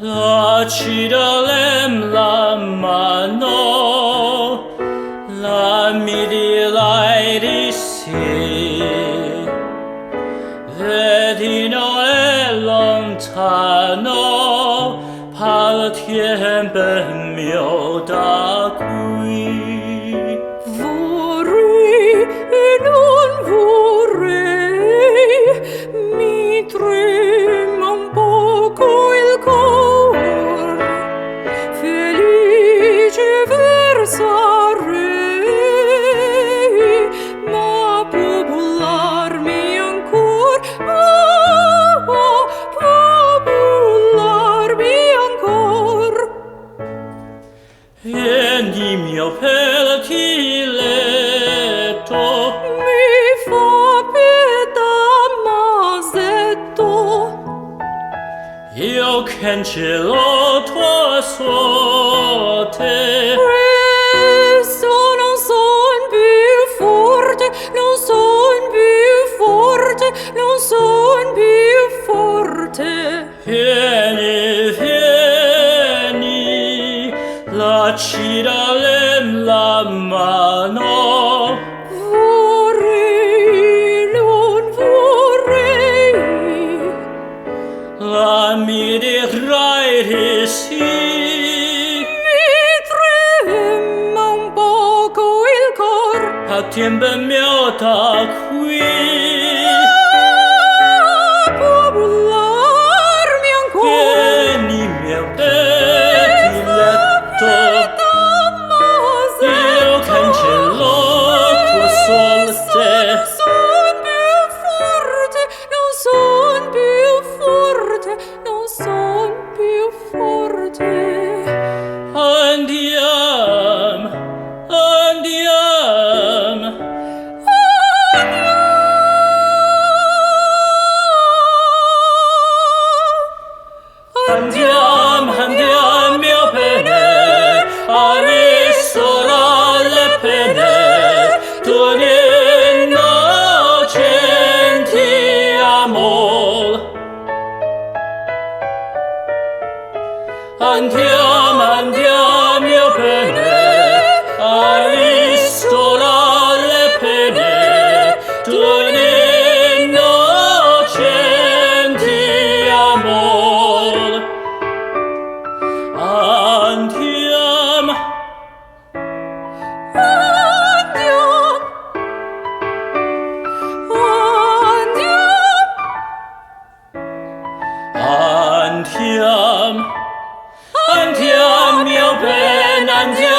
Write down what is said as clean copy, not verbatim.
Lacidalem la mano, la midi laedisi, vedino è lontano, pal tiempo mio da qui. Vorrei e non vorrei, mi trema un poco il cor, felice versarei, ma può bullarmi ancor, può bullarmi ancor. Vieni mio pelti letto, Mi fa pietà, masetto. io cancello tua sorte. Presto, non son più forte, non son più forte, non son più forte. Vieni, vieni, lacidalem la mano. Vorrei, non vorrei, La mi dirai di sì. mi trema un poco il cor. A tempo mio da qui. Può bullarmi ancora. Vieni mio pettiletto, io cancello tua sorte. Non son più forte, non son più forte. Andiam, andiam. Andiam, andiam, mio bene, a risolare le pene, tuoi innocenti amor. Andiam, andiam, mio bene, a ristorare le pene, tuoi innocenti amor. Andiam, Andiam, andiam. andiam, andiam, mio ben, andiam.